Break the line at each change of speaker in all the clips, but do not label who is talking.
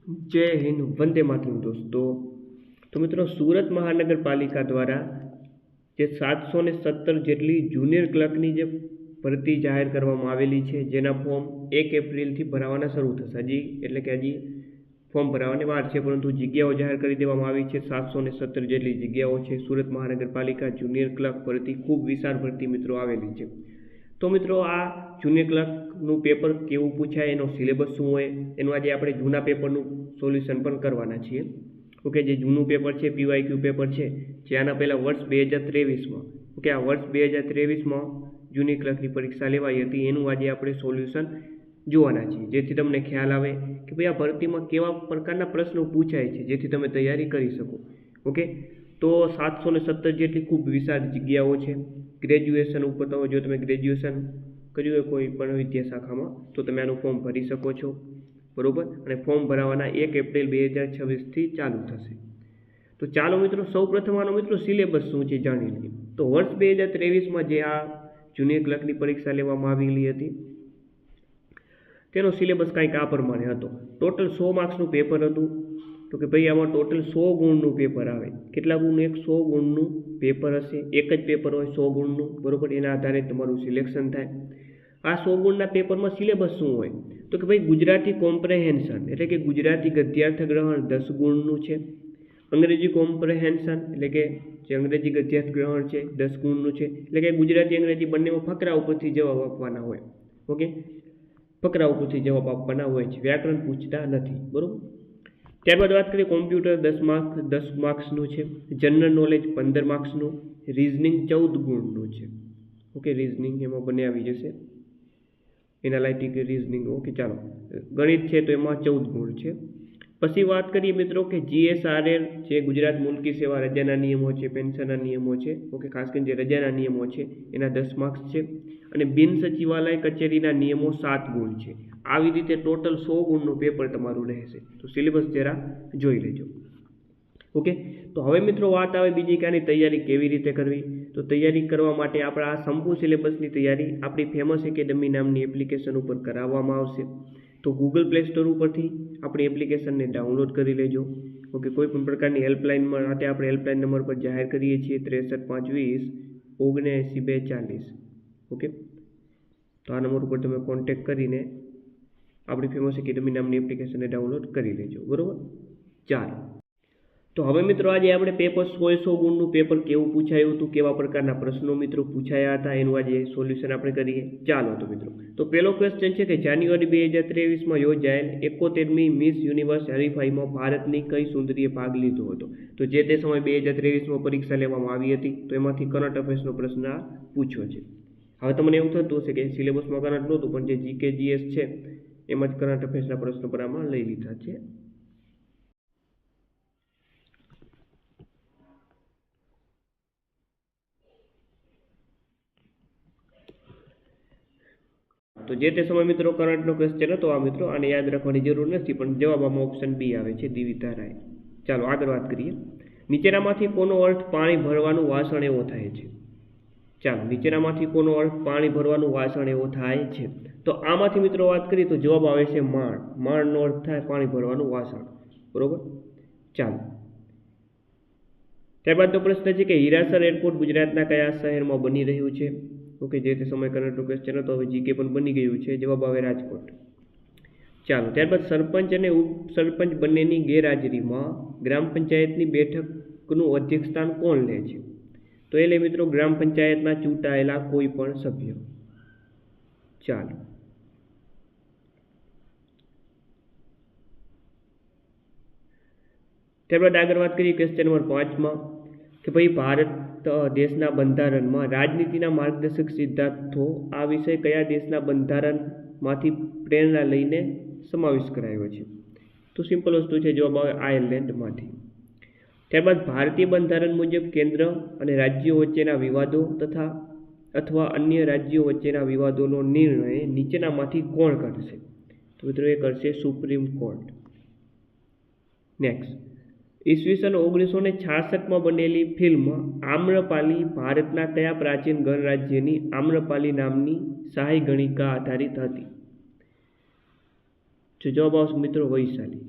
जय हिंद वंदे मातरम दोस्तों। तो मित्रों, सूरत महानगरपालिका द्वारा જે 717 જેટલી જુનિયર ક્લર્કની જે ભરતી જાહેર કરવામાં આવેલી છે, જેના ફોર્મ 1 એપ્રિલથી ભરાવાના શરૂ થશે. હજી ફોર્મ ભરાવાની વાર છે, પરંતુ જગ્યાઓ જાહેર કરી દેવામાં આવી છે. 717 જેટલી જગ્યાઓ છે. સુરત મહાનગરપાલિકા જુનિયર ક્લર્ક ભરતી ખૂબ વિશાળ ભરતી મિત્રો આવેલી છે. તો મિત્રો, આ જુનિયર ક્લર્કનું પેપર કેવું પૂછાય, એનો સિલેબસ શું હોય, એનું આજે આપણે જૂના પેપરનું સોલ્યુશન પણ કરવાના છીએ. ઓકે, જે જૂનું પેપર છે, PYQ પેપર છે, જે આના પહેલાં વર્ષ 2023માં, ઓકે, આ વર્ષ 2023માં જુનિયર ક્લર્કની પરીક્ષા લેવાઈ હતી, એનું આજે આપણે સોલ્યુશન જોવાના છીએ, જેથી તમને ખ્યાલ આવે કે ભાઈ આ ભરતીમાં કેવા પ્રકારના પ્રશ્નો પૂછાય છે, જેથી તમે તૈયારી કરી શકો. ઓકે, તો 717 જેટલી ખૂબ વિશાળ જગ્યાઓ છે. ગ્રેજ્યુએશન ઉપર તો જો તમે ગ્રેજ્યુએશન કર્યું હોય કોઈ પણ વિદ્યા શાખામાં, તો તમે આનું ફોર્મ ભરી શકો છો, બરોબર. અને ફોર્મ ભરાવાના 1 એપ્રિલ 2026થી ચાલુ થશે. તો ચાલો મિત્રો, સૌ પ્રથમ આનો મિત્રો સિલેબસ શું છે જાણી લઈએ. તો વર્ષ 2023માં જે આ જુનિયર ક્લર્કની પરીક્ષા લેવામાં આવેલી હતી, તેનો સિલેબસ કંઈક આ પ્રમાણે હતો. ટોટલ 100 માર્ક્સનું પેપર હતું. તો કે ભાઈ આમાં ટોટલ 100 ગુણનું પેપર આવે. કેટલા ગુણનું? 100 ગુણનું પેપર હશે. એક જ પેપર હોય 100 ગુણનું, બરોબર. એના આધારે તમારું સિલેક્શન થાય. આ 100 ગુણના પેપરમાં સિલેબસ શું હોય? તો કે ભાઈ ગુજરાતી કોમ્પ્રેહેન્શન એટલે કે ગુજરાતી ગદ્યાર્થ ગ્રહણ 10 ગુણનું છે. અંગ્રેજી કોમ્પ્રેહેન્શન એટલે કે જે અંગ્રેજી ગદ્યાર્થ ગ્રહણ છે 10 ગુણનું છે. એટલે કે ગુજરાતી અંગ્રેજી બંનેમાં ફકરા ઉપરથી જવાબ આપવાના હોય. ઓકે, ફકરા ઉપરથી જવાબ આપવાના હોય છે, વ્યાકરણ પૂછતા નથી, બરોબર. ત્યારબાદ વાત કરીએ કોમ્પ્યુટર 10 માર્ક્સનું છે. જનરલ નોલેજ 15 માર્ક્સનું. રિઝનિંગ 14 ગુણનું છે. ઓકે, રિઝનિંગ એમાં બંને આવી જશે, એનાલાઇટિક રિઝનિંગ. ઓકે, ચાલો. ગણિત છે તો એમાં 14 ગુણ છે. પછી વાત કરીએ મિત્રો કે GSRL જે ગુજરાત મુલકી સેવા રજાના નિયમો છે, પેન્શનના નિયમો છે, ઓકે, ખાસ કરીને જે રજાના નિયમો છે એના 10 માર્ક્સ છે. અને બિન સચિવાલય કચેરીના નિયમો 7 ગુણ છે. આવી રીતે ટોટલ 100 ગુણનું પેપર તમારું રહેશે. તો સિલેબસ જરા જોઈ લેજો. ઓકે, તો હવે મિત્રો વાત આવે બીજી કે આની તૈયારી કેવી રીતે કરવી. તો તૈયારી કરવા માટે આપણા આ સંપૂર્ણ સિલેબસની તૈયારી આપણી ફેમસ એકેડમી નામની એપ્લિકેશન ઉપર કરાવવામાં આવશે. તો ગૂગલ પ્લે સ્ટોર ઉપરથી આપણી એપ્લિકેશનને ડાઉનલોડ કરી લેજો. ઓકે, કોઈ પણ પ્રકારની હેલ્પલાઇનમાં માટે આપણે હેલ્પલાઇન નંબર પર જાહેર કરીએ છીએ 63520 79240. ઓકે, તો આ નંબર ઉપર તમે કોન્ટેક્ટ કરીને આપણી ફેમસ એકેડમી નામની એપ્લિકેશનને ડાઉનલોડ કરી લેજો, બરાબર. ચાલો, તો હવે મિત્રો આજે આપણે પેપર 100 ગુણનું પેપર કેવું પૂછાયું હતું, કેવા પ્રકારના પ્રશ્નો મિત્રો પૂછાયા હતા, એનું આજે સોલ્યુશન આપણે કરીએ. ચાલો તો મિત્રો, તો પહેલો ક્વેશ્ચન છે કે જાન્યુઆરી 2023માં યોજાયેલ 71મી મિસ યુનિવર્સ હરીફાઈમાં ભારતની કઈ સુંદરીએ ભાગ લીધો હતો. તો જે તે સમય 2023માં પરીક્ષા લેવામાં આવી હતી, તો એમાંથી કરંટ અફેર્સનો પ્રશ્ન આ પૂછ્યો છે. હવે તમને એવું થતું હશે કે સિલેબસમાં કરંટ નહોતું, પણ જે GK GS છે એમાં જ કરંટ અફેર્સના પ્રશ્નો પર આમાં લઈ લીધા છે. તો જે તે સમય મિત્રો કરંટનો ક્વેશ્ચન હતો આ મિત્રો, આને યાદ રાખવાની જરૂર નથી, પણ જવાબ આમાં ઓપ્શન બી આવે છે, દિવિતા રાય. ચાલો આગળ વાત કરીએ. નીચેનામાંથી કોનો અર્થ પાણી ભરવાનું વાસણ એવો થાય છે? ચાલો, નીચેનામાંથી કોનો અર્થ પાણી ભરવાનું વાસણ એવો થાય છે? તો આમાંથી મિત્રો વાત કરીએ તો જવાબ આવે છે માણ. માણનો અર્થ થાય પાણી ભરવાનું વાસણ, બરોબર. ચાલો, ત્યારબાદનો પ્રશ્ન છે કે હીરાસર એરપોર્ટ ગુજરાતના કયા શહેરમાં બની રહ્યું છે? ઓકે, જે તે સમય કરંટનો ક્વેશ્ચન હતો, હવે GK પણ બની ગયું છે. જવાબ આવે રાજકોટ. ચાલો, ત્યારબાદ સરપંચ અને ઉપસરપંચ બંનેની ગેરહાજરીમાં ગ્રામ પંચાયતની બેઠકનું અધ્યક્ષસ્થાન કોણ લે છે? તો એ લે મિત્રો ગ્રામ પંચાયતના ચૂંટાયેલા કોઈ પણ સભ્ય. ચાલો, ત્યારબાદ આગળ વાત કરીએ ક્વેશ્ચન નંબર 5માં કે ભાઈ ભારત દેશના બંધારણમાં રાજનીતિના માર્ગદર્શક સિદ્ધાંતો આ વિષય કયા દેશના બંધારણમાંથી પ્રેરણા લઈને સમાવેશ કરાયો છે? તો સિમ્પલ વસ્તુ છે, જવાબ આવે આયર્લેન્ડમાંથી. ત્યારબાદ ભારતીય બંધારણ મુજબ કેન્દ્ર અને રાજ્યો વચ્ચેના વિવાદો અથવા અન્ય રાજ્યો વચ્ચેના વિવાદોનો નિર્ણય નીચેનામાંથી કોણ કરશે? તો મિત્રો એ કરશે સુપ્રીમ કોર્ટ. નેક્સ્ટ, ઈસવીસન 1966માં બનેલી ફિલ્મ આમ્રપાલી ભારતના કયા પ્રાચીન ગણરાજ્યની આમ્રપાલી નામની શાહી ગણિકા આધારિત હતી? જો જવાબ આવશે મિત્રો વૈશાલી.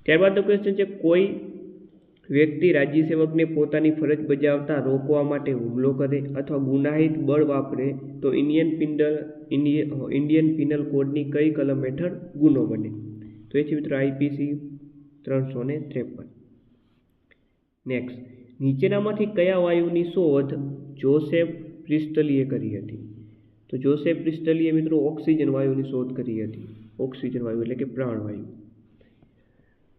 ત્યારબાદનો ક્વેશ્ચન છે કોઈ વ્યક્તિ રાજ્ય સેવકને પોતાની ફરજ બજાવતા રોકવા માટે હુમલો કરે અથવા ગુનાહિત બળ વાપરે તો ઇન્ડિયન પિનલ કોડની કઈ કલમ હેઠળ ગુનો બને? તો એ છે મિત્રો IPC 353. નેક્સ્ટ, નીચેનામાંથી કયા વાયુની શોધ જોસેફ પ્રિસ્ટલીએ કરી હતી? તો જોસેફ પ્રિસ્ટલીએ મિત્રો ઓક્સિજન વાયુની શોધ કરી હતી. ઓક્સિજન વાયુ એટલે કે પ્રાણવાયુ.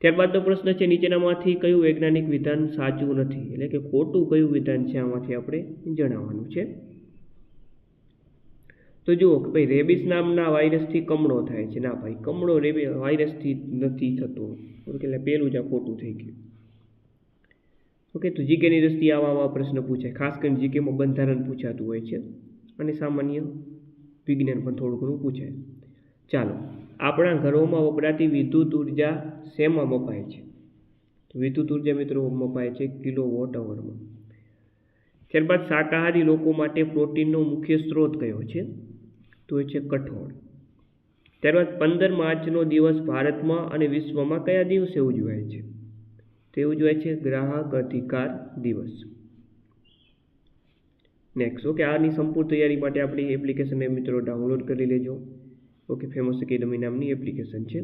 ત્યારબાદનો પ્રશ્ન છે નીચેનામાંથી કયું વૈજ્ઞાનિક વિધાન સાચું નથી, એટલે કે ખોટું કયું વિધાન છે આમાંથી આપણે જણાવવાનું છે. તો જુઓ કે ભાઈ રેબિસ નામના વાયરસથી કમળો થાય છે. ના ભાઈ, કમળો વાયરસથી નથી થતો. એટલે પેલું જ આ ખોટું થઈ ગયું. ઓકે, તો જીકેની દ્રષ્ટિએ આવા પ્રશ્ન પૂછાય. ખાસ કરીને જીકેમાં બંધારણ પૂછાતું હોય છે અને સામાન્ય વિજ્ઞાન પણ થોડું ઘણું પૂછાય. ચાલો, આપણા ઘરોમાં વપરાતી વિદ્યુત ઉર્જા શેમાં મપાય છે? તો વિદ્યુત ઉર્જા મિત્રો મપાય છે કિલોવોટ અવરમાં. ત્યારબાદ શાકાહારી લોકો માટે પ્રોટીનનો મુખ્ય સ્ત્રોત કયો છે? તો એ છે કઠોળ. ત્યારબાદ 15 માર્ચનો દિવસ ભારતમાં અને વિશ્વમાં કયા દિવસે ઉજવાય છે? તે ઉજવાય છે ગ્રાહક અધિકાર દિવસ. નેક્સ્ટ, ઓકે, આની સંપૂર્ણ તૈયારી માટે આપણી એપ્લિકેશનને મિત્રો ડાઉનલોડ કરી લેજો. ઓકે, ફેમસ એકેડમી નામની એપ્લિકેશન છે.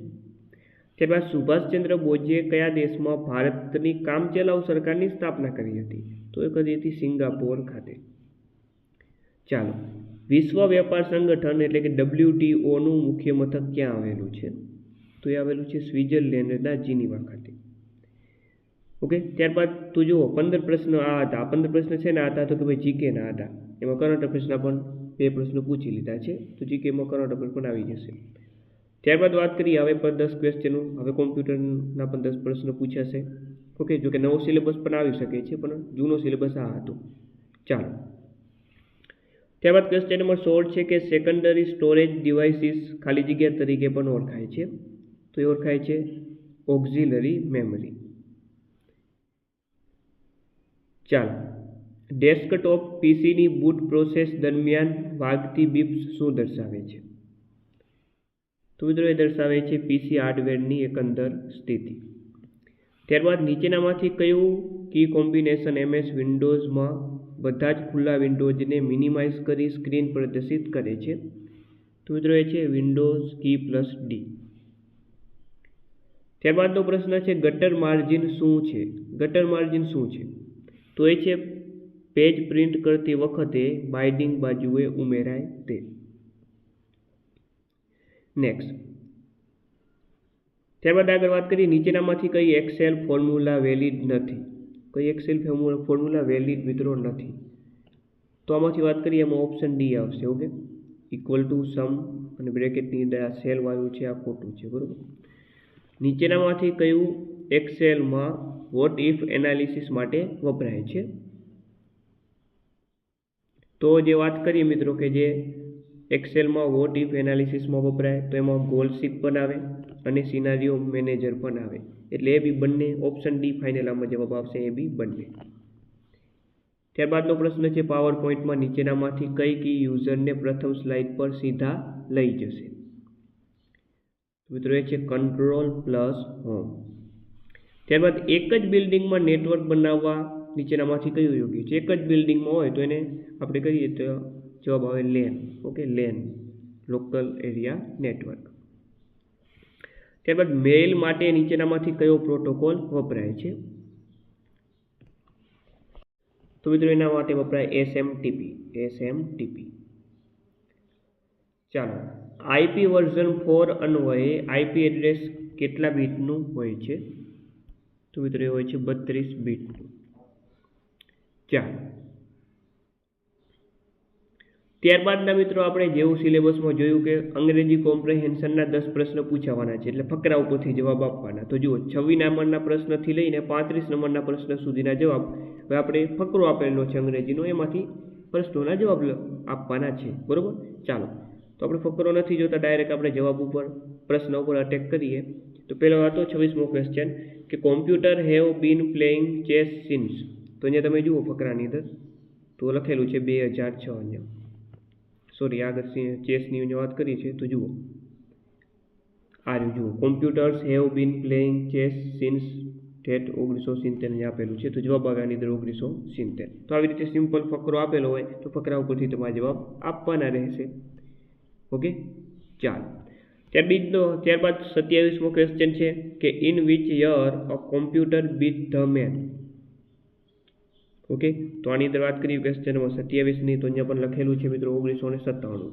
ત્યારબાદ સુભાષચંદ્ર બોઝે કયા દેશમાં ભારતની કામચલાઉ સરકારની સ્થાપના કરી હતી? તો એ કરી હતી સિંગાપોર ખાતે. ચાલો, વિશ્વ વેપાર સંગઠન એટલે કે WTOનું મુખ્ય મથક ક્યાં આવેલું છે? તો એ આવેલું છે સ્વિટ્ઝરલેન્ડના જીનીવા ખાતે. ઓકે, ત્યારબાદ તો જુઓ 15 પ્રશ્ન આ હતા. 15 પ્રશ્ન છે ને આ હતા તો કે ભાઈ જીકેના હતા. એમાં કરંટ અફેર્સના પણ 2 પ્રશ્નો પૂછી લીધા છે, તો જીકેમાં કરંટ અફેર પણ આવી જશે. ત્યારબાદ વાત કરીએ હવે પર 10 ક્વેશ્ચનો. હવે કોમ્પ્યુટરના પણ 10 પ્રશ્નો પૂછાશે. ઓકે, જો કે નવો સિલેબસ પણ આવી શકે છે, પણ જૂનો સિલેબસ આ હતો. ચાલો, ત્યારબાદ ક્વેશ્ચન નંબર 16 છે કે સેકન્ડરી સ્ટોરેજ ડિવાઇસીસ ખાલી જગ્યા તરીકે પણ ઓળખાય છે. તો એ ઓળખાય છે ઓક્ઝિલરી મેમરી. ચાલો, ડેસ્કટોપ પીસીની બૂટ પ્રોસેસ દરમિયાન વાગતી બીપ્સ શું દર્શાવે છે? તો મિત્રો એ દર્શાવે છે PC હાર્ડવેરની એકંદર સ્થિતિ. ત્યારબાદ નીચેનામાંથી કયું કી કોમ્બિનેશન MS વિન્ડોઝમાં બધા જ ખુલ્લા વિન્ડોઝને મિનિમાઇઝ કરી સ્ક્રીન પ્રદર્શિત કરે છે? તો મિત્રો એ છે વિન્ડોઝ કી +D. ત્યારબાદનો પ્રશ્ન છે ગટર માર્જિન શું છે? ગટર માર્જિન શું છે? તો એ છે પેજ પ્રિન્ટ કરતી વખતે બાઇન્ડિંગ બાજુએ ઉમેરાય તે. નેક્સ્ટ, ત્યારબાદ આગળ વાત કરીએ નીચેનામાંથી કઈ એક્સેલ ફોર્મ્યુલા વેલિડ નથી? કઈ એક્સેલ ફોર્મ્યુલા વેલિડ મિત્રો નથી? તો આમાંથી વાત કરીએ એમાં ઓપ્શન D આવશે. ઓકે, ઇક્વલ ટુ સમ અને બ્રેકેટની અંદર આ સેલ વાળું છે, આ ખોટું છે, બરોબર. નીચેનામાંથી કયું એક્સેલમાં વોટ ઇફ એનાલિસિસ માટે વપરાય છે? તો જે વાત કરીએ મિત્રો કે જે એક્સેલમાં વોટ ઇફ એનાલિસિસમાં વપરાય તો એમાં ગોલ શીટ પણ આવે અને સિનારીઓ મેનેજર પણ આવે. એટલે એ બી બંને ઓપ્શન D ફાઇનલ આમાં જવાબ આવશે, એ બી બંને. ત્યારબાદનો પ્રશ્ન છે પાવર પોઈન્ટમાં નીચેનામાંથી કઈ કી યુઝરને પ્રથમ સ્લાઇડ પર સીધા લઈ જશે? મિત્રો એ છે કંટ્રોલ પ્લસ હોમ. ત્યારબાદ એક જ બિલ્ડિંગમાં નેટવર્ક બનાવવા નીચેનામાંથી કયું યોગ્ય છે? એક જ બિલ્ડિંગમાં હોય તો એને આપણે કહીએ તો જવાબ આવે LAN. Okay, LAN, local area network. ત્યારબાદ મેઇલ માટે નીચેનામાંથી કયો પ્રોટોકોલ વપરાય છે? તો મિત્રો એના માટે વપરાય SMTP. ચાલો, IP વર્ઝન 4 અન્વયે IP એડ્રેસ કેટલા બીટનું હોય છે? તો મિત્રો એ હોય છે 32 બીટનું. ચાલો, ત્યારબાદના મિત્રો આપણે જેવું સિલેબસમાં જોયું કે અંગ્રેજી કોમ્પ્રેહેન્શનના 10 પ્રશ્ન પૂછાવાના છે, એટલે ફકરા ઉપરથી જવાબ આપવાના. તો જુઓ 26 નંબરના પ્રશ્નથી લઈને 35 નંબરના પ્રશ્ન સુધીના જવાબ હવે આપણે ફકરો આપેલો છે અંગ્રેજીનો, એમાંથી પ્રશ્નોના જવાબ આપવાના છે, બરોબર. ચાલો, તો આપણે ફકરો નથી જોતા, ડાયરેક્ટ આપણે જવાબ ઉપર પ્રશ્ન ઉપર અટેક કરીએ. તો પહેલો હતો 26મો ક્વેશ્ચન કે computer have been playing chess since. તો અહીંયા તમે જુઓ ફકરાની અંદર તો લખેલું છે 2006. અહીંયા સોરી, આગળ ચેસની વાત કરી છે તો જુઓ આ જુઓ, computers have been playing chess since ઠેઠ 1970 આપેલું છે, તો જવાબ આવે આની અંદર 1970. તો આવી રીતે સિમ્પલ ફકરો આપેલો હોય તો ફકરા ઉપરથી તમારે જવાબ આપવાના રહેશે. ઓકે, ચાલો. ત્યારબાદ 27મો ક્વેશ્ચન છે કે in which year a computer beat the man. Okay, તો આની અંદર વાત કરીએ ક્વેશ્ચનમાં 27ની, તો અહીંયા પણ લખેલું છે મિત્રો 1997.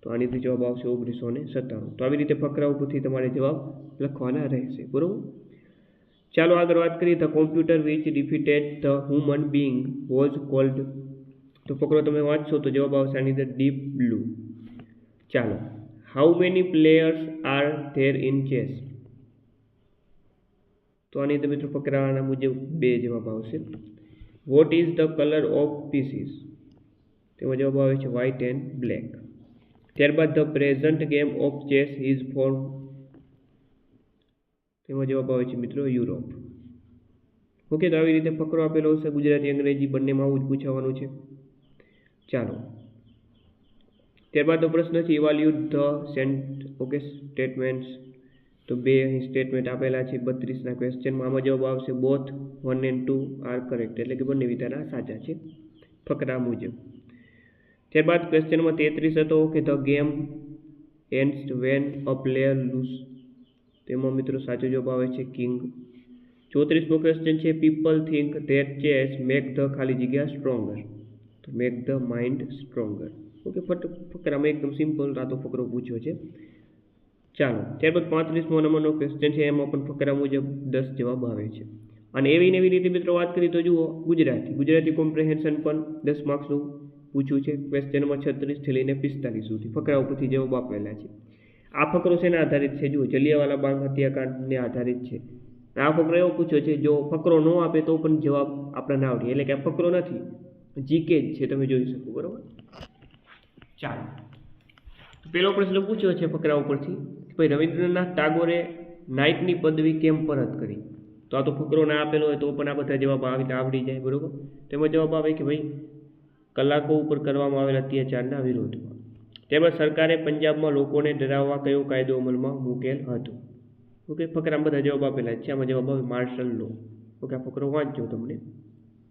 તો આનીથી જવાબ આવશે 1997. તો આવી રીતે ફકરા ઉપરથી તમારે જવાબ લખવાના રહેશે. બરોબર. ચાલો આગળ વાત કરીએ. The computer which defeated the human being was cold. તો ફકરો તમે વાંચશો તો જવાબ આવશે આની અંદર ડીપ બ્લુ. ચાલો, how many players are there in chess. તો આની અંદર મિત્રો ફકરાના મુજબ 2 જવાબ આવશે. What is the colour of pieces. તેમાં જવાબ આવે છે વ્હાઇટ એન્ડ બ્લેક. ત્યારબાદ the present game of chess is four. તેમાં જવાબ આવે છે મિત્રો યુરોપ. ઓકે, તો આવી રીતે ફકરો આપેલો હશે. ગુજરાતી અંગ્રેજી બંનેમાં આવું જ પૂછવાનું છે. ચાલો, ત્યારબાદનો પ્રશ્ન છે ઇવાલ્યુટ ધ સ્ટેટમેન્ટ્સ. તો 2 અહીં સ્ટેટમેન્ટ આપેલા છે 32ના ક્વેશ્ચનમાં. આમાં જવાબ આવશે બોથ 1 and 2 આર કરેક્ટ, એટલે કે બંને વિધાના સાચા છે ફકરા મુજબ. ત્યારબાદ ક્વેશ્ચનમાં 33 હતો કે the game ends when a player lose. તેમાં મિત્રો સાચો જવાબ આવે છે કિંગ. 34મો ક્વેશ્ચન છે people think that chess make the ખાલી જગ્યા સ્ટ્રોંગર. તો make the mind stronger. Okay, ફકરામાં એકદમ સિમ્પલ રાતો ફકરો પૂછ્યો છે. ચાલો, ત્યારબાદ 35મો નંબરનો ક્વેશ્ચન છે. એમાં પણ ફકરા મુજબ 10 જવાબ આવે છે. અને એવી રીતે મિત્રો વાત કરી તો જુઓ ગુજરાતી કોમ્પ્રિહેન્શન પણ 10 માર્ક્સનું પૂછ્યું છે. ક્વેશ્ચનમાં 36 થી લઈને 45 સુધી ફકરા ઉપરથી જવાબ આપેલા છે. આ ફકરો શેના આધારિત છે? જુઓ, જલિયાવાલા બાગ હત્યાકાંડને આધારિત છે. આ ફકરો એવો પૂછ્યો છે, જો ફકરો ન આપે તો પણ જવાબ આપણે ના આવડે, એટલે કે આ ફકરો નથી, જીકે જ છે, તમે જોઈ શકો. બરોબર. ચાલો, પેલો પ્રશ્ન પૂછ્યો છે ફકરા ઉપરથી, ભાઈ રવિન્દ્રનાથ ટાગોરે નાઇટની પદવી કેમ પરત કરી. તો આ તો ફકરો ના આપેલો હોય તો પણ આ બધા જવાબ આવડી જાય. બરોબર. તેમાં જવાબ આવે કે ભાઈ કલાકો ઉપર કરવામાં આવેલા અત્યાચારના વિરોધમાં. ત્યારબાદ સરકારે પંજાબમાં લોકોને ડરાવવા કયો કાયદો અમલમાં મૂકેલ હતો. ઓકે, ફકરામાં બધા જવાબ આપેલા છે. આમાં જવાબ આવે માર્શલ લો. ઓકે, આ ફકરો વાંચજો તમને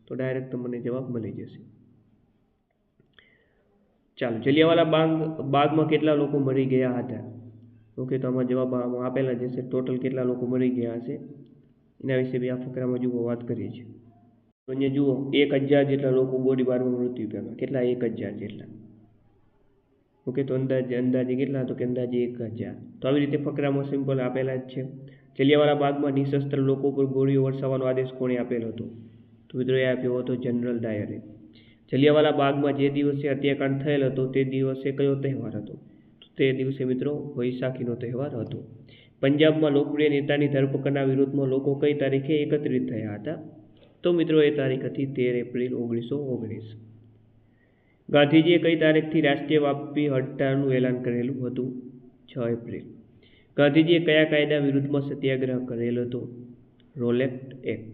તો ડાયરેક્ટ તમને જવાબ મળી જશે. ચાલો, જલિયાવાલા બાગમાં કેટલા લોકો મરી ગયા હતા. ઓકે, તો આમાં જવાબ આપેલા જશે. ટોટલ કેટલા લોકો મરી ગયા હશે એના વિશે બી આ ફકરામાં જુઓ વાત કરીએ છીએ. તો અહીંયા જુઓ 1000 જેટલા લોકો ગોળીબારમાં મૃત્યુ પામ્યા. કેટલા? 1000 જેટલા. ઓકે, તો અંદાજે કેટલા? તો કે અંદાજે 1000. તો આવી રીતે ફકરામાં સિમ્પલ આપેલા જ છે. જલિયાવાલા બાગમાં નિશસ્ત્ર લોકો પર ગોળીઓ વરસાવવાનો આદેશ કોણે આપેલો હતો? તો મિત્રો એ આપ્યો હતો જનરલ ડાયરે. જલિયાવાલા બાગમાં જે દિવસે હત્યાકાંડ થયેલ હતો તે દિવસે કયો તહેવાર હતો? તો તે દિવસે મિત્રો વૈશાખીનો તહેવાર હતો. પંજાબમાં લોકપ્રિય નેતાની ધરપકડના વિરોધમાં લોકો કઈ તારીખે એકત્રિત થયા હતા? તો મિત્રો એ તારીખ હતી 13 એપ્રિલ 1919. ગાંધીજીએ કઈ તારીખથી રાષ્ટ્રીય વ્યાપી હડતાળનું એલાન કરેલું હતું? 6 એપ્રિલ. ગાંધીજીએ કયા કાયદા વિરુદ્ધમાં સત્યાગ્રહ કરેલો હતો? Rowlatt Act.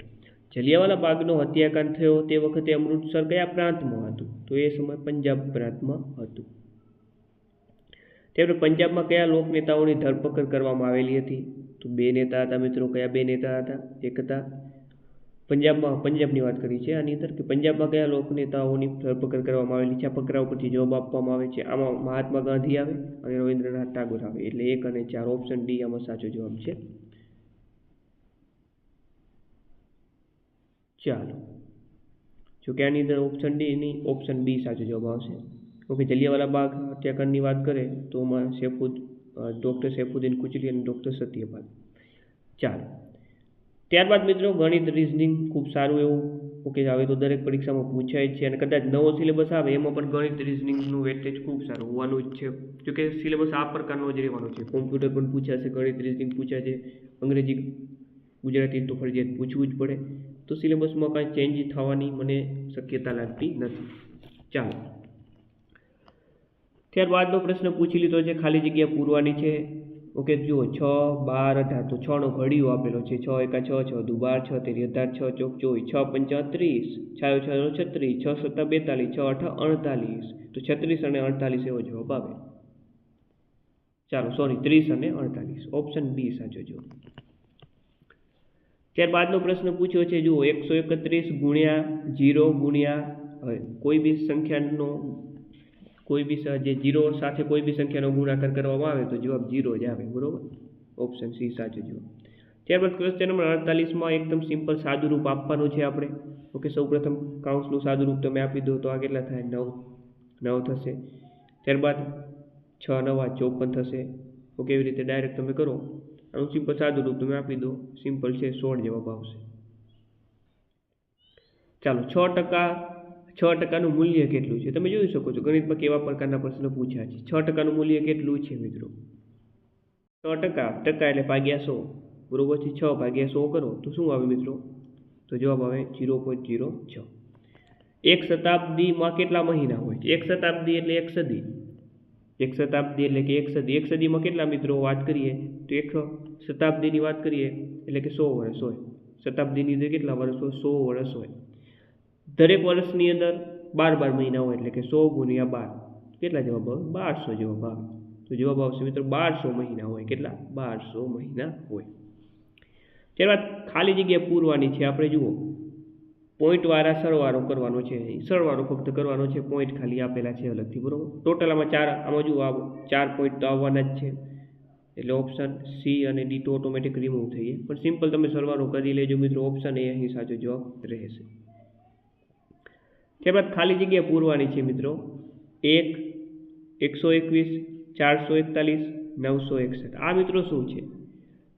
જલિયાવાલા બાગનો હત્યાકાંડ થયો તે વખતે અમૃતસર કયા પ્રાંતમાં હતું? તો એ સમય પંજાબ પ્રાંતમાં હતું. તેમણે પંજાબમાં કયા લોકનેતાઓની ધરપકડ કરવામાં આવેલી હતી? તો 2 નેતા હતા મિત્રો. કયા 2 નેતા હતા? એક હતા પંજાબની વાત કરી છે આની અંદર, કે પંજાબમાં કયા લોકનેતાઓની ધરપકડ કરવામાં આવેલી છે. આ ફકરા ઉપરથી જવાબ આપવામાં આવે છે. આમાં મહાત્મા ગાંધી આવે અને રવિન્દ્રનાથ ટાગોર આવે, એટલે 1 અને 4 ઓપ્શન ડી આમાં સાચો જવાબ છે. ચાલો, જો કે આની અંદર ઓપ્શન ડી નહીં, ઓપ્શન બી સાચો જવાબ આવશે. ઓકે, જલિયાવાલા બાગ હત્યાકાંડની વાત કરે તો એમાં ડૉક્ટર સૈફુદ્દીન કુચલી અને ડૉક્ટર સત્યપાલ. ચાલો, ત્યારબાદ મિત્રો ગણિત રિઝનિંગ ખૂબ સારું એવું. ઓકે, હવે તો દરેક પરીક્ષામાં પૂછાય જ છે અને કદાચ નવો સિલેબસ આવે એમાં પણ ગણિત રિઝનિંગનું વેટેજ ખૂબ સારું હોવાનું જ છે. જોકે સિલેબસ આ પ્રકારનો જ રહેવાનો છે. કોમ્પ્યુટર પણ પૂછાશે, ગણિત રિઝનિંગ પૂછાશે, અંગ્રેજી ગુજરાતી તો ફરજિયાત પૂછવું જ પડે. તો સિલેબસમાં કાંઈ ચેન્જ થવાની મને શક્યતા લાગતી નથી. ચાલો, ત્યારબાદનો પ્રશ્ન પૂછી લીધો છે, ખાલી જગ્યા પૂરવાની છે. ઓકે, જુઓ 6, 12, 18. તો 6નો ઘડિયો આપેલો છે. 6 એકા 6, 6 દુ 12, 6 તેરી 18, 6 ચોક 24, 6 પંચા 30, 6 6 36, 6 સત્તા 42, 6 8 48. તો 36 અને 48 એવો જવાબ આવે. ચાલો સોરી 30 અને 48, ઓપ્શન બી સાચો જવાબ. ત્યારબાદનો પ્રશ્ન પૂછ્યો છે, જુઓ 131 ગુણ્યા 0 ગુણ્યા કોઈ બી સંખ્યાનો જે 0 સાથે કોઈ બી સંખ્યાનો ગુણાકાર કરવામાં આવે તો જવાબ 0 જ આવે, બરોબર. ઓપ્શન સી સાચો જવાબ. ત્યારબાદ ક્વેશ્ચન નંબર 48માં એકદમ સિમ્પલ સાદું રૂપ આપવાનું છે આપણે. ઓકે, સૌપ્રથમ કાઉન્સનું સાદું રૂપ તમે આપી દો તો આ કેટલા થાય? 9 થશે. ત્યારબાદ 6 9 54 થશે. ઓકે, એવી રીતે ડાયરેક્ટ તમે કરો. આનું સિમ્પલ સાદું રૂપ તમે આપી દો, સિમ્પલ છે, 16 જવાબ આવશે. ચાલો 6%નું મૂલ્ય કેટલું છે તમે જોઈ શકો છો. ગણિતમાં કેવા પ્રકારના પ્રશ્નો પૂછ્યા છે. 6%નું મૂલ્ય કેટલું છે મિત્રો? 6% એટલે ભાગ્યા 100, બરોબર છે. 6 ભાગ્યા 100 કરો તો શું આવે મિત્રો? તો જવાબ આવે 0.06. એક શતાબ્દીમાં કેટલા મહિના હોય છે? એક શતાબ્દી એટલે એક સદી. એક શતાબ્દી એટલે કે એક સદી. એક સદીમાં કેટલા મિત્રો વાત કરીએ તો એક શતાબ્દીની વાત કરીએ એટલે કે 100 વર્ષ હોય. શતાબ્દીની અંદર કેટલા વર્ષ હોય? 100 વર્ષ હોય. દરેક વર્ષની અંદર 12 મહિના હોય એટલે કે 100 ગુણ્યા 12 કેટલા જવાબ આવે? 1200 જવાબ આવે. તો જવાબ આવશે મિત્રો 1200 મહિના હોય. કેટલા? 1200 મહિના હોય. ત્યારબાદ ખાલી જગ્યા પૂરવાની છે આપણે. જુઓ પોઈન્ટવાળા સરવાળો કરવાનો છે. સરવાળો ફક્ત કરવાનો છે, પોઈન્ટ ખાલી આપેલા છે અલગથી, બરોબર. ટોટલ આમાં જુઓ 4 પોઈન્ટ તો આવવાના જ છે, એટલે ઓપ્શન સી અને ડી તો ઓટોમેટિક રિમૂવ થઈ જાય. પણ સિમ્પલ તમે સરવાળો કરી લેજો મિત્રો. ઓપ્શન એ અહીં સાચો જવાબ રહેશે. ત્યારબાદ ખાલી જગ્યા પૂરવાની છે મિત્રો. 1 121 441 961. આ મિત્રો શું છે?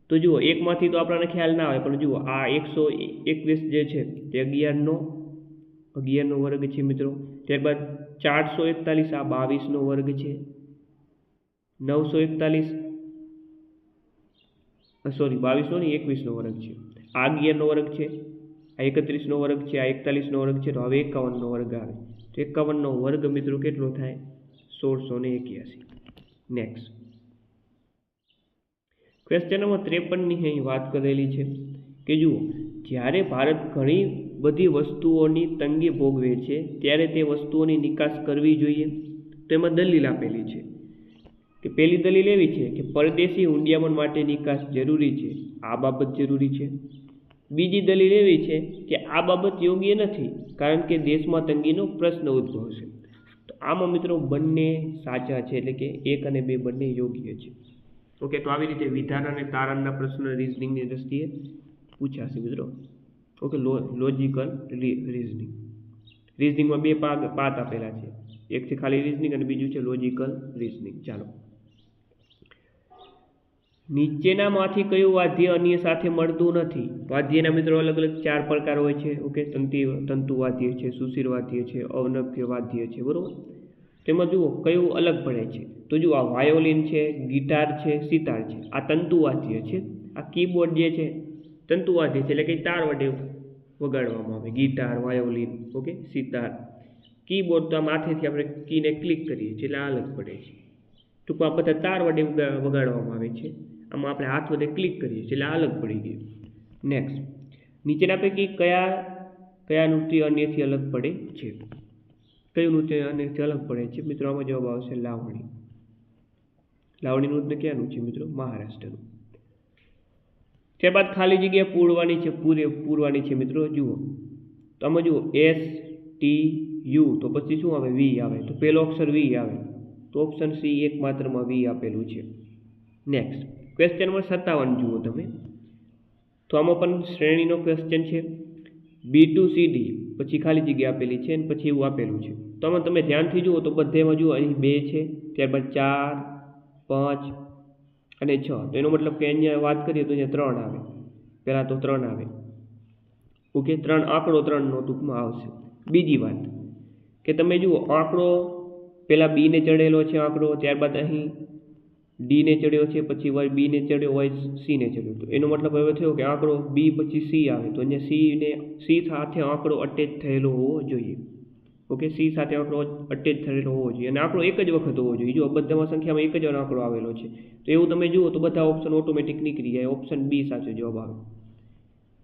તો જુઓ એકમાંથી તો આપણને ખ્યાલ ના આવે, પણ જુઓ આ 121 જે છે તે 11નો વર્ગ છે મિત્રો. ત્યારબાદ 441 આ 22નો વર્ગ છે. 941 સોરી 22નો નહીં 21નો વર્ગ છે. આ 11નો વર્ગ છે, આ 31નો વર્ગ છે, આ 41નો વર્ગ છે. તો હવે 51નો વર્ગ આવે. તો 51નો વર્ગ મિત્રો કેટલો થાય? 1681. નેક્સ્ટ ક્વેશ્ચન નંબર 53ની અહીં વાત કરેલી છે કે જુઓ જ્યારે ભારત ઘણી બધી વસ્તુઓની તંગી ભોગવે છે ત્યારે તે વસ્તુઓની નિકાસ કરવી જોઈએ. તો એમાં દલીલ આપેલી છે કે પહેલી દલીલ એવી છે કે પરદેશી હુંડિયામણ માટે નિકાસ જરૂરી છે, આ બાબત જરૂરી છે. બીજી દલીલ એવી છે કે આ બાબત યોગ્ય નથી કારણ કે દેશમાં તંગીનો પ્રશ્ન ઉદ્ભવશે. તો આમાં મિત્રો બંને સાચા છે, એટલે કે 1 અને 2 બંને યોગ્ય છે. ઓકે, તો આવી રીતે વિધાન અને તારણના પ્રશ્ન રિઝનિંગની દ્રષ્ટિએ પૂછાશે મિત્રો. Okay, logical reasoning. રિઝનિંગમાં 2 પાર્ટ આપેલા છે. એક છે ખાલી રિઝનિંગ અને બીજું છે લોજિકલ રિઝનિંગ. ચાલો, નીચેનામાંથી કયું વાદ્ય અન્ય સાથે મળતું નથી? વાદ્યના મિત્રો અલગ અલગ 4 પ્રકાર હોય છે. ઓકે, તંતુ વાદ્ય છે, સુશીર વાદ્ય છે, અવનભ્ય વાદ્ય છે, બરોબર. તેમાં જુઓ કયું અલગ પડે છે. તો જુઓ આ વાયોલિન છે, ગિટાર છે, સિતાર છે, આ તંતુવાદ્ય છે. આ કીબોર્ડ જે છે તંતુવાદ્ય છે, એટલે કે તાર વડે વગાડવામાં આવે. Guitar, violin, okay, sitar. Keyboard તો આ માથેથી આપણે કીને ક્લિક કરીએ છીએ એટલે આ અલગ પડે છે. ટૂંકમાં બધા તાર વડે વગાડવામાં આવે છે. આમાં આપણે હાથ વડે ક્લિક કરીએ છીએ એટલે આ અલગ પડી ગયું. નેક્સ્ટ, નીચેના પૈકી કયા નૃત્ય અન્યથી અલગ પડે છે? કયું નૃત્ય અન્યથી અલગ પડે છે મિત્રો? આમાં જવાબ આવશે લાવણી. લાવણી નૃત્ય ક્યાંનું છે મિત્રો? મહારાષ્ટ્રનું. ત્યારબાદ ખાલી જગ્યા પૂરવાની છે મિત્રો. જુઓ તો આમાં જુઓ STU તો પછી શું આવે? વી આવે. તો પહેલો અક્ષર વી આવે. તો ઓપ્શન સી એકમાત્રમાં વી આપેલું છે. નેક્સ્ટ ક્વેશ્ચન નંબર 57 જુઓ તમે. તો આમાં પણ શ્રેણીનો ક્વેશ્ચન છે. B2CD પછી ખાલી જગ્યા આપેલી છે અને પછી એવું આપેલું છે. તો આમાં તમે ધ્યાનથી જુઓ તો બધેમાં જુઓ અહીં 2 છે, ત્યારબાદ 4 5 અને 6. તો એનો મતલબ કે અહીંયા વાત કરીએ તો અહીંયા 3 આવે. પહેલાં તો 3 આવે. ઓકે, 3 આંકડો 3નો ટૂંકમાં આવશે. બીજી વાત કે તમે જુઓ આંકડો પહેલાં B ને ચડેલો છે આંકડો, ત્યારબાદ અહીં D ને ચડ્યો છે, પછી હોય B ને ચડ્યો હોય C ને ચડ્યો. તો એનો મતલબ હવે થયો કે આંકડો B પછી C આવે. તો અહીંયા C સાથે આંકડો અટેચ થયેલો હોવો જોઈએ. ઓકે, C સાથે આંકડો અટેચ થયેલો હોવો જોઈએ અને આંકડો એક જ વખત હોવો જોઈએ. જો બધામાં સંખ્યામાં એક જ આંકડો આવેલો છે તો એવું તમે જુઓ તો બધા ઓપ્શન ઓટોમેટિક નીકળી જાય. ઓપ્શન B સાચો જવાબ આવે.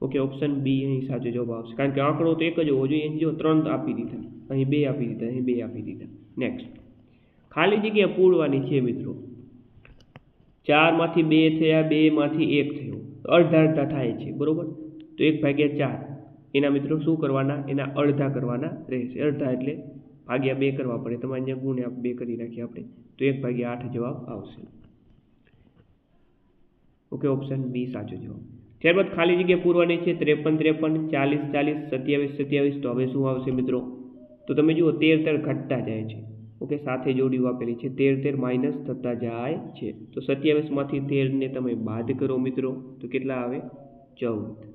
ઓકે, ઓપ્શન બી અહીં સાચો જવાબ આવશે કારણ કે આંકડો તો એક જ હોવો જોઈએ. અહીં જો 3 આપી દીધા, અહીં 2 આપી દીધા, અહીં 2 આપી દીધા. નેક્સ્ટ ખાલી જગ્યા પૂરવાની છે મિત્રો. 4માંથી 2 થયા, 2માંથી 1 થયો, અડધા અડધા થાય છે, બરાબર. તો 1/4 એના મિત્રો શું કરવાના, એના અડધા કરવાના રહેશે. અડધા એટલે ભાગ્યા 2 કરવા પડે, તમારે અહીંયા ગુણ્યા 2 કરી નાખીએ આપણે, તો 1/8 જવાબ આવશે. ઓકે, ઓપ્શન બી સાચો જવાબ. ત્યારબાદ ખાલી જગ્યા પૂરવાની છે 53 53, 40 40, 27 27. તો હવે શું આવશે મિત્રો, તો તમે જુઓ 13 ઘટતા જાય છે. ઓકે, સાથે જોડીઓ આપેલી છે, 13 માઇનસ થતા જાય છે. તો 27માંથી 13ને તમે બાદ કરો મિત્રો, તો કેટલા આવે, 14.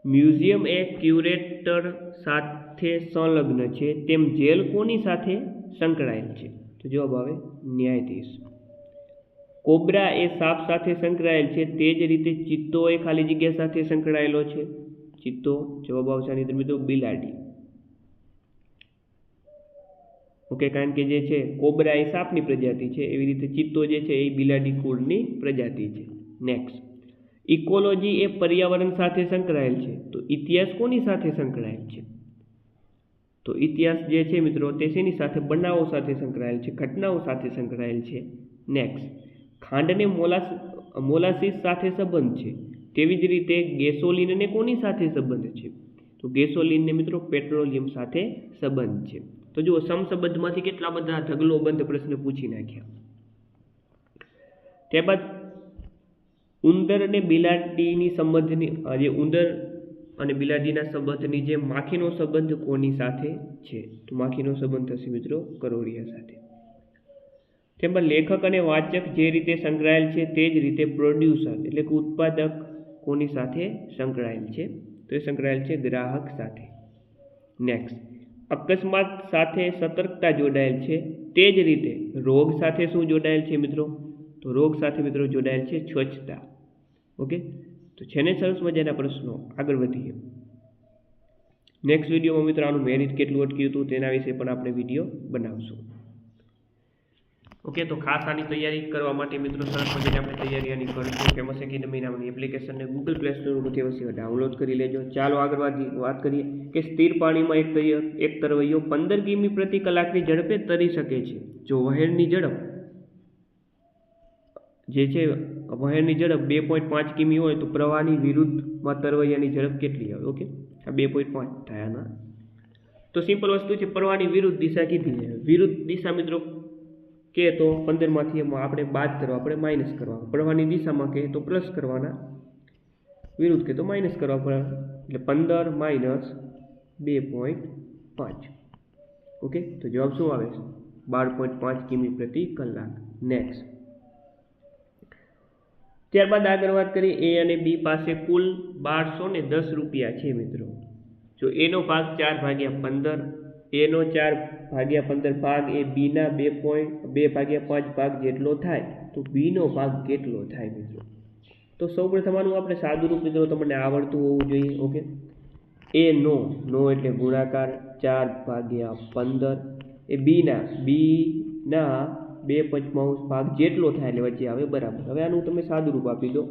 મ્યુઝિયમ એ ક્યુરેટર સાથે સંલગ્ન છે, તેમ જેલ કોની સાથે સંકળાયેલ છે, તો જવાબ આવે ન્યાયાધીશ. કોબ્રા એ સાપ સાથે સંકળાયેલ છે, તે જ રીતે ચિત્તો એ ખાલી જગ્યા સાથે સંકળાયેલો છે. ચિત્તો જવાબ આવશે આની અંદર મિત્રો બિલાડી. ઓકે, કારણ કે જે છે કોબ્રા એ સાપની પ્રજાતિ છે, એવી રીતે ચિત્તો જે છે એ બિલાડી કુળની પ્રજાતિ છે. નેક્સ્ટ, ઇકોલોજી એ પર્યાવરણ સાથે સંકળાયેલ છે, તો ઇતિહાસ કોની સાથે સંકળાયેલ છે, તો ઇતિહાસ જે છે મિત્રો તે શેની સાથે, બનાવો સાથે સંકળાયેલ છે, ઘટનાઓ સાથે સંકળાયેલ છે. નેક્સ્ટ, ખાંડને મોલાસીસ સાથે સંબંધ છે, તેવી જ રીતે ગેસોલિનને કોની સાથે સંબંધ છે, તો ગેસોલિનને મિત્રો પેટ્રોલિયમ સાથે સંબંધ છે. તો જુઓ સમસંબંધમાંથી કેટલા બધા ઢગલો બંધ પ્રશ્ન પૂછી નાખ્યા. ત્યારબાદ ઉંદર અને બિલાડીની સંબંધની, જે ઉંદર અને બિલાડીના સંબંધની જે માખીનો સંબંધ કોની સાથે છે, તો માખીનો સંબંધ થશે મિત્રો કરોળિયા સાથે. તેમાં લેખક અને વાચક જે રીતે સંકળાયેલ છે તે જ રીતે પ્રોડ્યુસર એટલે કે ઉત્પાદક કોની સાથે સંકળાયેલ છે, તો એ સંકળાયેલ છે ગ્રાહક સાથે. નેક્સ્ટ, અકસ્માત સાથે સતર્કતા જોડાયેલ છે, તે જ રીતે રોગ સાથે શું જોડાયેલ છે મિત્રો, તો રોગ સાથે મિત્રો જોડાયેલ છે સ્વચ્છતા. ઓકે, તો છે ને સરસ મજાના પ્રશ્નો. આગળ વધીએ. નેક્સ્ટ વિડીયોમાં મિત્રો આનું મેરિટ કેટલું અટક્યું હતું તેના વિશે પણ આપણે વિડીયો બનાવશું. ઓકે, તો ખાસ આની તૈયારી કરવા માટે મિત્રો સરસ મજાની આપણે તૈયારી આની કરશું. ફેમસ એકેડમી નામની એપ્લિકેશનને ગૂગલ પ્લે સ્ટોરમાંથી અવશ્ય ડાઉનલોડ કરી લેજો. ચાલો આગળ વાત કરીએ કે સ્થિર પાણીમાં એક તરવૈયો 15 કિમી પ્રતિ કલાકની ઝડપે તરી શકે છે. જો વહેણની ઝડપ જે છે વહેણની ઝડપ 2.5 કિમી હોય તો પ્રવાહની વિરુદ્ધમાં તરવૈયાની ઝડપ કેટલી આવે. ઓકે, આ 2.5 થાય આના. તો સિમ્પલ વસ્તુ છે, પ્રવાહની વિરુદ્ધ દિશા કીધી છે. વિરુદ્ધ દિશા મિત્રો કે તો 15માંથી એમાં આપણે બાદ કરવા, આપણે માઇનસ કરવા. પ્રવાહની દિશામાં કે તો પ્લસ કરવાના, વિરુદ્ધ કે તો માઇનસ કરવા પડે. એટલે 15 માઇનસ 2.5. ઓકે, તો જવાબ શું આવે છે, 12.5 કિમી પ્રતિ કલાક. નેક્સ્ટ, ત્યારબાદ આગળ વાત કરીએ, એ અને બી પાસે કુલ 1210 રૂપિયા છે મિત્રો. જો એનો ભાગ 4/15, એનો 4/15 ભાગ એ બીના 2/5 ભાગ જેટલો થાય, તો બીનો ભાગ કેટલો થાય મિત્રો. તો સૌપ્રથમ આનું આપણે સાદુરૂપ મિત્રો તમને આવડતું હોવું જોઈએ. ઓકે, એ નો એટલે ગુણાકાર 4/15 એ બીના 2/5 ભાગ જેટલો થાય એટલે વચ્ચે આવે બરાબર. હવે આનું તમે સાદુરૂપ આપી દો,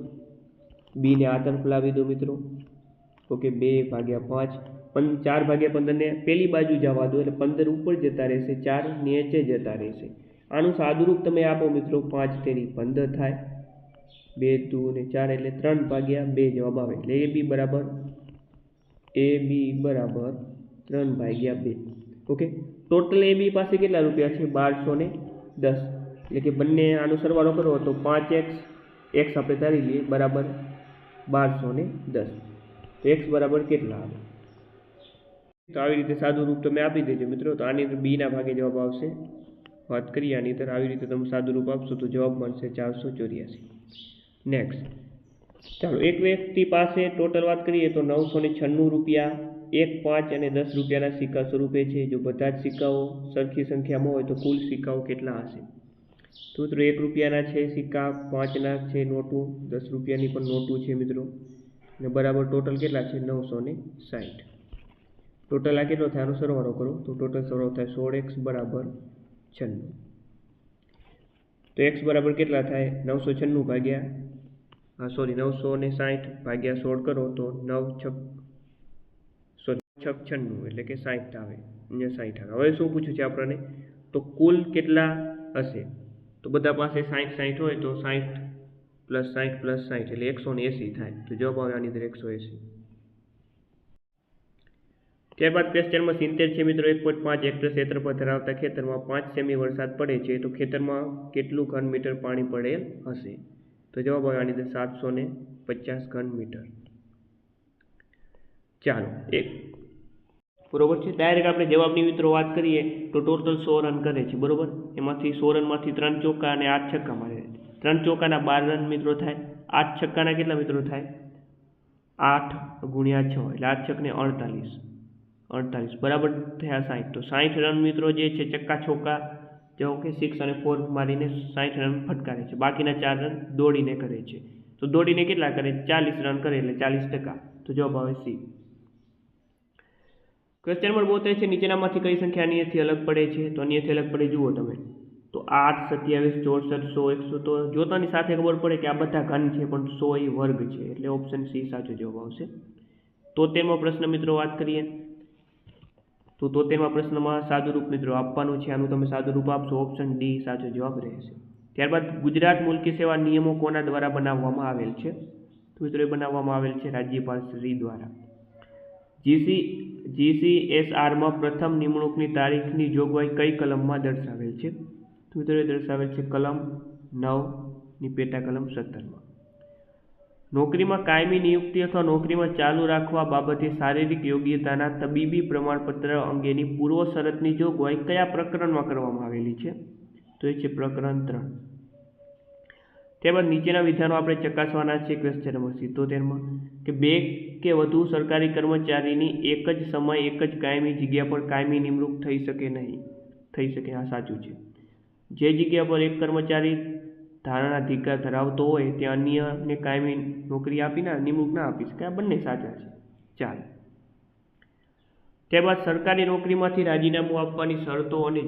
બીને આ તરફ લાવી દો મિત્રો. ઓકે, 2/5, 4/15 ને પેલી બાજુ જવા દો એટલે 15 ઉપર જતા રહેશે, 4 નીચે જતા રહેશે. આનું સાદુરૂપ તમે આપો મિત્રો, 5 તેરી 15 થાય, 2 2 ને 4 એટલે 3/2 જવાબ આવે. એટલે એ બી બરાબર 3/2. ઓકે, ટોટલ એ બી પાસે કેટલા રૂપિયા છે, 1210. એટલે કે બંને આનો સરવાળો કરો તો 5x આપણે ધારી લઈએ બરાબર 1210. તો x બરાબર કેટલા આવે, તો આવી રીતે સાદું રૂપ તમે આપી દેજો મિત્રો. તો આની અંદર બીના ભાગે જવાબ આવશે. વાત કરીએ આની અંદર, આવી રીતે તમે સાદું રૂપ આપશો તો જવાબ મળશે 484. નેક્સ્ટ, ચાલો, એક વ્યક્તિ પાસે ટોટલ વાત કરીએ તો 996 રૂપિયા 1, 5 અને 10 રૂપિયાના સિક્કા સ્વરૂપે છે. જો બધા જ સિક્કાઓ સરખી સંખ્યામાં હોય તો કુલ સિક્કાઓ કેટલા હશે, તો મિત્રો 1 રૂપિયાના છે સિક્કા, 5ના છે નોટું, 10 રૂપિયાની પણ નોટું છે મિત્રો, અને બરાબર ટોટલ કેટલા છે 960. ટોટલ આ કેટલો થાય, આનો સરવાળો કરો તો ટોટલ સરવાળો થાય 16x બરાબર 96. તો x બરાબર કેટલા થાય, 996 ભાગ્યા 960 ભાગ્યા 16 કરો તો 9×6 એટલે કે 60 આવે, અહીંયા 60 આવે. હવે શું પૂછ્યું છે આપણને, તો કુલ કેટલા હશે, તો બધા પાસે 60 હોય તો 60 + 60 + 60 એટલે 180 થાય. તો જવાબ આવે આની અંદર 180. ત્યારબાદ ક્વેશ્ચન નંબર 70 છે મિત્રો, 1.5 હેક્ટર ક્ષેત્રફળ ધરાવતા ખેતરમાં 5 સેમી વરસાદ પડે છે તો ખેતરમાં કેટલું ઘન મીટર પાણી પડેલ હશે? તો જવાબ આવે આની અંદર 750 ઘન મીટર. ચાલો બરોબર છે. ડાયરેક્ટ આપણે જવાબની મિત્રો વાત કરીએ તો ટોટલ 100 રન કરે છે, બરોબર. એમાંથી 100 રનમાંથી 3 ચોક્કા અને 8 છક્કા મારે. 3 ચોક્કાના 12 રન મિત્રો થાય. 8 છક્કાના કેટલા મિત્રો થાય? 8 × 6 એટલે 8 છક ને 48 બરાબર થયા 60. તો 60 રન મિત્રો જે છે ચક્કા છોક્કા જેવો કે 6 અને 4 મારીને 60 રન ફટકારે છે. બાકીના 4 રન દોડીને કરે છે. તો દોડીને કેટલા કરે? 40 રન કરે એટલે 40%. તો જવાબ આવે સી. ક્વેશ્ચન નંબર 72 છે, નીચેનામાંથી કઈ સંખ્યા અન્યથી અલગ પડે છે? તો અન્યથી અલગ પડે જુઓ તમે તો 8, 27, 64, 100, 100. તો જોતાની સાથે ખબર પડે કે આ બધા ઘન છે પણ 100 એ વર્ગ છે એટલે ઓપ્શન સી સાચો જવાબ આવશે. 73મો પ્રશ્ન મિત્રો વાત કરીએ તો 73મા પ્રશ્નમાં સાદુરૂપ મિત્રો આપવાનું છે. આનું તમે સાદુરૂપ આપશો, ઓપ્શન ડી સાચો જવાબ રહેશે. ત્યારબાદ ગુજરાત મુલકી સેવા નિયમો કોના દ્વારા બનાવવામાં આવેલ છે? તો મિત્રો એ બનાવવામાં આવેલ છે રાજ્યપાલ શ્રી દ્વારા. GCSRમાં પ્રથમ નિમણૂકની તારીખની જોગવાઈ કઈ કલમમાં દર્શાવેલ છે? તો મિત્રો એ દર્શાવેલ છે કલમ 9 ની પેટા કલમ 17માં. નોકરીમાં કાયમી નિયુક્તિ અથવા નોકરીમાં ચાલુ રાખવા બાબતે શારીરિક યોગ્યતાના તબીબી પ્રમાણપત્ર અંગેની પૂર્વ શરતની જોગવાઈ કયા પ્રકરણમાં કરવામાં આવેલી છે? તો એ છે પ્રકરણ 3. ત્યારબાદ નીચેના વિધાનો આપણે ચકાસવાના છે ક્વેશ્ચન નંબર 77માં કે 2 કે વધુ સરકારી કર્મચારીની એક જ સમય એક જ કાયમી જગ્યા પર કાયમી નિમણૂક થઈ શકે નહીં. થઈ શકે, આ સાચું છે. જે જગ્યા પર એક કર્મચારી ધારણાધિકાર ધરાવતો હોય ત્યાં અન્યને કાયમી નોકરી આપીને નિમણૂક ના આપી શકે. આ બંને સાચા છે. ચાલો ત્યારબાદ સરકારી નોકરીમાંથી રાજીનામું આપવાની શરતો અને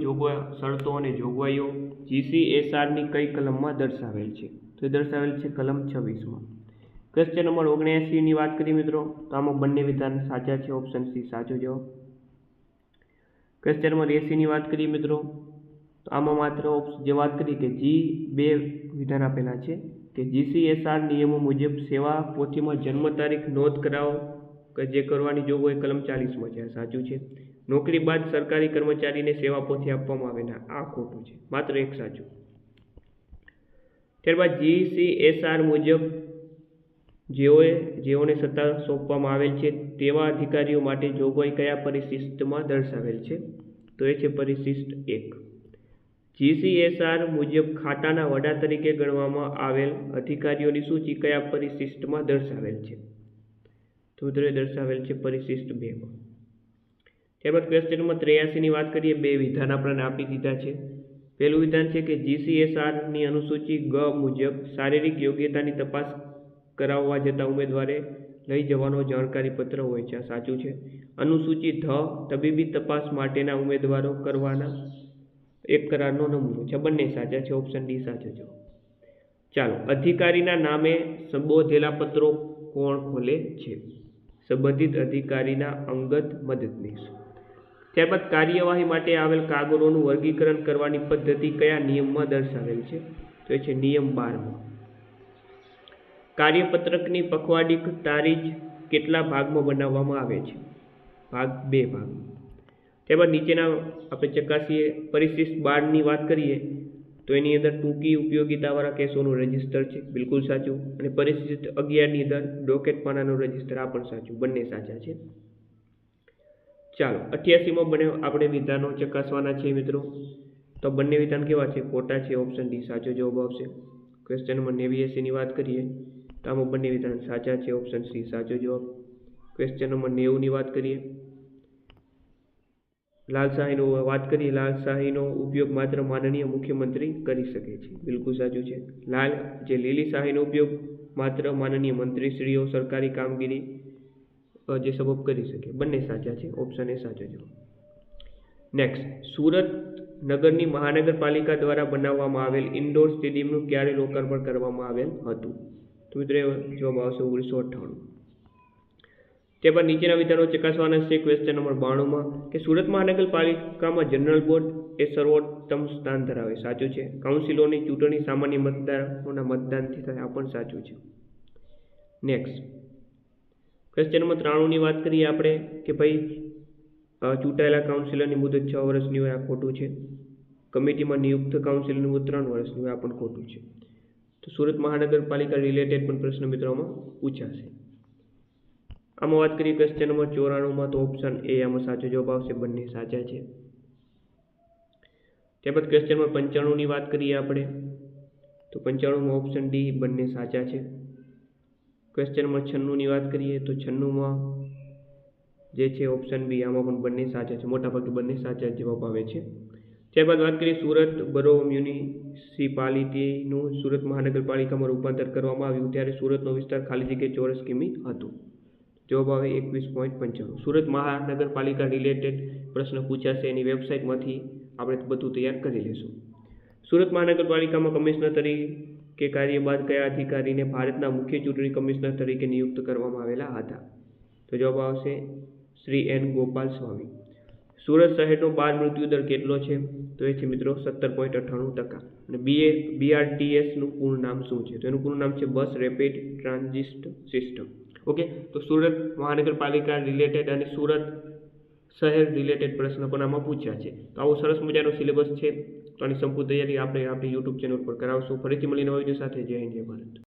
જોગવાઈઓ GCSRની કઈ કલમમાં દર્શાવેલ છે? તો એ દર્શાવેલ છે કલમ 26માં. ક્વેશ્ચન નંબર 79ની વાત કરીએ મિત્રો તો આમાં બંને વિધાન સાચા છે, ઓપ્શન સી સાચો જવાબ. ક્વેશ્ચન નંબર 80ની વાત કરીએ મિત્રો તો આમાં માત્ર જે વાત કરી કે બે વિધાન આપેલા છે કે GCSR નિયમો મુજબ સેવા પોથીમાં જન્મ તારીખ નોંધ કરાવો કે જે કરવાની જોગવાઈ કલમ 40માં છે, સાચું છે. નોકરી બાદ સરકારી કર્મચારીને સેવા પોથી આપવામાં આવે ના, આ ખોટું છે, માત્ર એક સાચું. ત્યારબાદ GCSR મુજબ જેઓને સત્તા સોંપવામાં આવેલ છે તેવા અધિકારીઓ માટે જોગવાઈ કયા પરિશિષ્ટમાં દર્શાવેલ છે? તો એ છે પરિશિષ્ટ 1. GCSR મુજબ ખાતાના વડા તરીકે ગણવામાં આવેલ અધિકારીઓની સૂચિ કયા પરિશિષ્ટમાં દર્શાવેલ છે? તો મિત્રો દર્શાવેલ છે પરિશિષ્ટ 2માં. ત્યારબાદ ક્વેશ્ચન નંબર 83ની વાત કરીએ. બે વિધાન આપણને આપી દીધા છે. પહેલું વિધાન છે કે GCSRની અનુસૂચિ ગ મુજબ શારીરિક યોગ્યતાની તપાસ કરાવવા જતા ઉમેદવારે લઈ જવાનો જાણકારી પત્ર હોય છે, આ સાચું છે. અનુસૂચિ ધ તબીબી તપાસ માટેના ઉમેદવારો કરવાના એક કરારનો નમૂનો છે, બંને સાચા છે, ઓપ્શન ડી સાચો છે. ચાલો અધિકારીના નામે સંબોધેલા પત્રો કોણ ખોલે છે? સંબંધિત અધિકારીના અંગત મદદનીશ. ત્યારબાદ કાર્યવાહી માટે આવેલ કાગળોનું વર્ગીકરણ કરવાની પદ્ધતિ કયા નિયમમાં દર્શાવેલ છે? તો એ છે નિયમ 12માં. કાર્યપત્રકની પખવાડિક તારીખ કેટલા ભાગમાં બનાવવામાં આવે છે? ભાગ 2 ભાગમાં. ત્યારબાદ નીચેના આપણે ચકાસીએ. પરિશિષ્ટ 12ની વાત કરીએ તો એની અંદર ટૂંકી ઉપયોગિતાવાળા કેસોનું રજિસ્ટર છે, બિલકુલ સાચું. અને પરિશિષ્ટ 11ની અંદર ડોકેટ પાનાનું રજિસ્ટર, આ પણ સાચું, બંને સાચા છે. ચાલો 88માં આપણે વિધાનો ચકાસવાના છે મિત્રો. તો બંને વિધાન કેવા છે? ખોટા છે, ઓપ્શન ડી સાચો જવાબ આવશે. ક્વેશ્ચન નંબર 89ની વાત કરીએ તો આમાં બંને વિધાન સાચા છે, ઓપ્શન સી સાચો જવાબ. ક્વેશ્ચન નંબર 90ની વાત કરીએ. લાલશાહીનો ઉપયોગ માત્ર માનનીય મુખ્યમંત્રી કરી શકે છે, બિલકુલ સાચું છે. લીલી શાહીનો ઉપયોગ માત્ર માનનીય મંત્રીશ્રીઓ સરકારી કામગીરી જે સબબ કરી શકે, બંને સાચા છે, ઓપ્શન એ સાચો જવાબ. નેક્સ્ટ, સુરત નગરની મહાનગરપાલિકા દ્વારા બનાવવામાં આવેલ ઇન્ડોર સ્ટેડિયમનું ક્યારે લોકાર્પણ કરવામાં આવેલ હતું? તો મિત્રો જવાબ આવશે 1998. ત્યારબાદ નીચેના વિધાનો ચકાસવાના છે. ક્વેશ્ચન નંબર 92માં કે સુરત મહાનગરપાલિકામાં જનરલ બોર્ડ એ સર્વોત્તમ સ્થાન ધરાવે, સાચું છે. કાઉન્સિલોની ચૂંટણી સામાન્ય મતદારોના મતદાનથી થાય, આ પણ સાચું છે. નેક્સ્ટ ક્વેશ્ચન નંબર 93ની વાત કરીએ આપણે કે ભાઈ ચૂંટાયેલા કાઉન્સિલરની મુદત 6 વર્ષની હોય, આ ખોટું છે. કમિટીમાં નિયુક્ત કાઉન્સિલરની મુદત 3 વર્ષની હોય, આ પણ ખોટું છે. તો સુરત મહાનગરપાલિકા રિલેટેડ પણ પ્રશ્ન મિત્રો આમાં પૂછાશે. આમાં વાત કરીએ ક્વેશ્ચન નંબર 94માં, તો ઓપ્શન એ આમાં સાચો જવાબ આવશે, બંને સાચા છે. ત્યારબાદ ક્વેશ્ચન નંબર 95ની વાત કરીએ આપણે, તો 95માં ઓપ્શન ડી બંને સાચા છે. ક્વેશ્ચન નંબર 96ની વાત કરીએ તો 96માં જે છે ઓપ્શન બી, આમાં પણ બંને સાચા છે. મોટાભાગે બંને સાચા જવાબ આવે છે. ત્યારબાદ વાત કરીએ સુરત બરો મ્યુનિસિપાલિટીનું સુરત મહાનગરપાલિકામાં રૂપાંતર કરવામાં આવ્યું ત્યારે સુરતનો વિસ્તાર ખાલી જગ્યાએ ચોરસ કિમી હતું. જવાબ આવે 21.95. સુરત મહાનગરપાલિકા રિલેટેડ પ્રશ્ન પૂછાશે, એની વેબસાઇટમાંથી આપણે બધું તૈયાર કરી લઈશું. સુરત મહાનગરપાલિકામાં કમિશનર તરીકે કાર્ય બાદ કયા અધિકારીને ભારતના મુખ્ય ચૂંટણી કમિશનર તરીકે નિયુક્ત કરવામાં આવેલા હતા? તો જવાબ આવશે શ્રી એન ગોપાલ સ્વામી. સુરત શહેરનો બાળ મૃત્યુદર કેટલો છે? તો એ છે મિત્રો 17.98%. અને BRTSનું પૂર્ણ નામ શું છે? તો એનું પૂર્ણ નામ છે bus rapid transit system. Okay, તો સુરત મહાનગરપાલિકા રિલેટેડ અને સુરત શહેર રિલેટેડ પ્રશ્ન પણ આમાં પૂછ્યા છે. તો આવો સરસ મજાનો સિલેબસ છે. તો આની સંપૂર્ણ તૈયારી આપણે આપણી યુટ્યુબ ચેનલ પર કરાવશું. ફરીથી મળીને નવા વિડીયો સાથે. જય હિન્દ, જય ભારત.